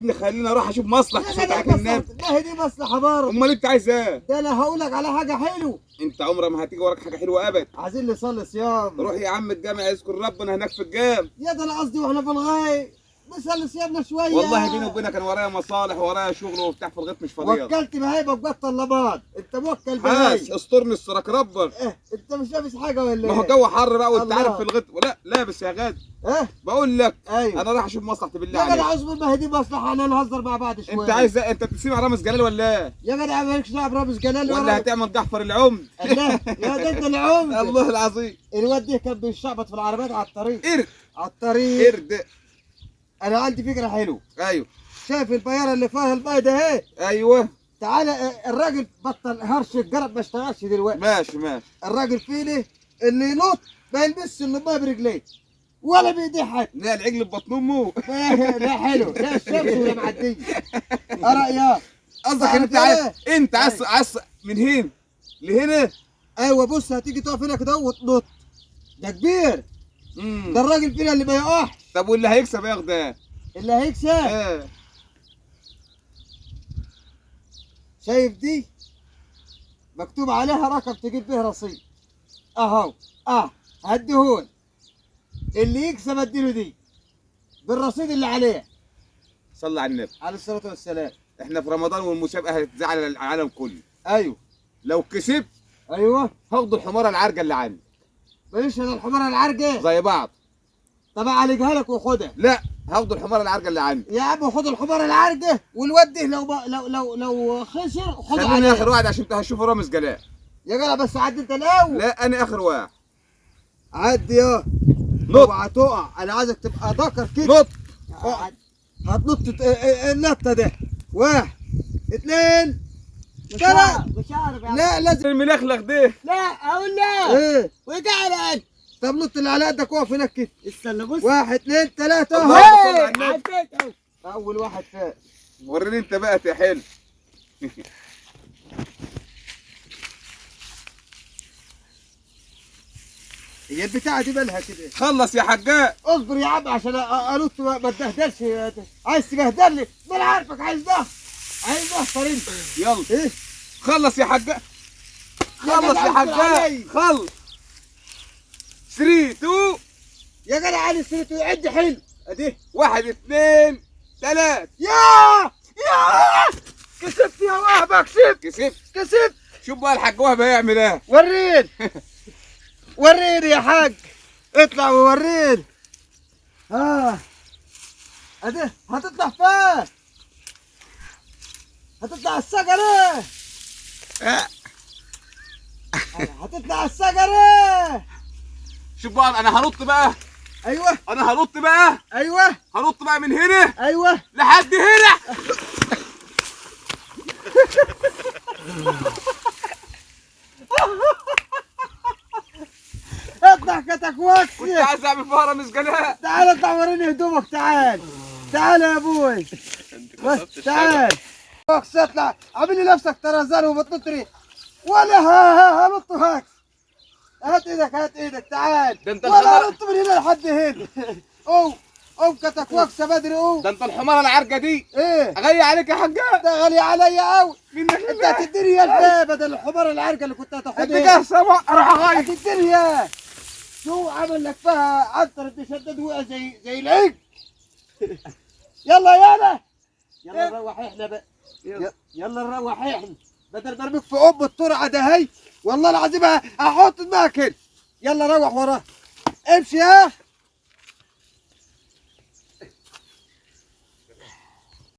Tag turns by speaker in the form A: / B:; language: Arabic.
A: اللي خليني اروح اشوف مصلحه شويه على الناس.
B: ما هي دي مصلحه برضه.
A: امال انت عايز ايه؟
B: ده انا هقول لك على حاجه حلوه.
A: انت عمرك ما هتيجي وراك حاجه حلوه ابدا.
B: عايزين نصلي صيام.
A: روح يا عم الجامع يذكر ربنا هناك في الجام.
B: يا ده انا قصدي واحنا في الغايه نصلي صيامنا شويه.
A: والله بيني وبينك كان ورايا مصالح ورايا شغل وبتاع في الغيط مش فاضي.
B: وكلت بهايبه بقى طلبات. انت موكل
A: بس استرني استرك ربنا.
B: انت مش لابس حاجه ولا
A: ما
B: ايه؟
A: هو جو حر بقى وانت
B: الله.
A: عارف في الغيط. لا لابس يا غاد.
B: ايه
A: بقول لك
B: ايوه
A: انا رايح اشوف مصلحتي بالله
B: يا جدع
A: عليك.
B: اصبر، ما هي دي مصلحه. انا نهزر مع بعض شويه.
A: انت عايز ايه؟ انت بتسمع رامز جلال ولا ايه؟
B: يا جدع مالكش دعوه برامز جلال
A: ولا هتعمل جحفر العمد؟
B: الله يا ده انت العمد.
A: الله العظيم.
B: الواد ده كان بيشعبط في العربيات على الطريق.
A: قرد
B: على الطريق.
A: قرد.
B: انا عندي فكره حلوه.
A: ايوه
B: شايف البياره اللي فيها الماء ده اهي؟
A: ايوه
B: تعالى الراجل بطل هرش الجرب ما اشتغلش دلوقتي.
A: ماشي ماشي.
B: الراجل فيني اللي ينط ما يلبسش الماء برجليه ولا بايديه حتى.
A: لا العجل ببطن امه.
B: لا حلو، لا الشمس ولا معديه. رايك
A: قصدك انت عايز من هنا لهنا.
B: ايوه بص هتيجي تقف هنا كده وتنط. ده كبير. ده الراجل فينا اللي ما يقعش.
A: طب واللي هيكسب ياخد ايه؟
B: اللي هيكسب شايف دي مكتوب عليها رقم تجيب به رصيد اهو. هديهول اللي يكسب اديله دي بالرصيد اللي عليه.
A: صلى على النبي
B: عليه الصلاه والسلام.
A: احنا في رمضان والمسابقه هتزعل العالم كله.
B: ايوه
A: لو كسبت
B: ايوه
A: هاخد الحماره العرجه اللي عندي.
B: ماليش انا الحمار العرجه
A: زي بعض.
B: طب اعالجها لك وخدها.
A: لا هاخد الحماره العرجه اللي عندي.
B: يا عم خد الحمار العرجه والواد ده لو خسر خد
A: خليني
B: عليه.
A: اخر واحد عشان انت هتشوف رامز جلال.
B: يا جدع بس عدي انت الاول.
A: لا انا اخر واحد.
B: عدي يا
A: نط.
B: اوعى تقع. انا عايزك تبقى ذكر كده.
A: نط.
B: هتنط النطه ده. 1 2
C: مش
B: 3.
C: عارف مش عارف يا عم.
B: لا لازم.
A: الملخلخ ده.
C: لا اقول لا
B: ايه
C: وقع على
B: طب نط اللي على قدك واقف هناك كده.
C: استنى بص
B: 1 2 3
A: الله.
B: اهو.
A: صل على النبي.
C: عديت اهو.
B: اول واحد فات.
A: وريني انت بقى يا حلو.
B: هي البتاعه دي مالها كده؟
A: خلص يا حجاج.
B: اصبر يا عم عشان انط ما تبهدلش. عايز تبهدلني؟ ما انا عارفك عايز ده. عايز ده انت.
A: يلا
B: ايه
A: خلص يا حجاج. خلص يا
B: جدع
A: حجاج خلص. 3 2
B: يا جدع علي السيرة يعد حلو. ادي
A: 1 2 3.
B: يا كسبت يا وهبه. كسبت.
A: شوف بقى الحاج وهبه هيعمل ايه.
B: وريني وريني يا حاج. اطلع ووريني. ادي هتطلع فين؟ هتطلع الشجرة. هتطلع الشجرة.
A: شوف بقى انا هنط بقى.
B: ايوه
A: انا هنط بقى.
B: ايوه
A: هنط بقى من هنا
B: ايوه
A: لحد هنا.
B: اطلع كتك
A: كنت
B: واكسي.
A: عايز اعمل فيها رامز جلال.
B: تعال اطلع وريني هدومك. تعال يا ابوي. بس تعال واكس. اطلع عامل لي نفسك طرزان وبتنطري ولا هنط هاكس. هات ايدك تعال.
A: ده انت
B: ولا
A: الحمار.
B: نط من هنا لحد هنا. او كتك واكسه بدري.
A: ده انت الحماره العرجه دي.
B: ايه
A: اغير عليك يا حجاج.
B: ده غالي عليا قوي.
A: منك
B: انت هتديني يا الباب بدل الحمار العرجه اللي كنت
A: انت
B: هتاخدها.
A: جاي سوا اروح اغير.
B: هتديني اياه. شو عمل لك فيها عنتر تشدد وقع زي العيد. يلا نروح احنا بقى. يلا نروح احنا بدل ما ارميك في ام الترعه ده. هي والله العظيم هحط دماغك هنا. يلا روح وراه. امشي.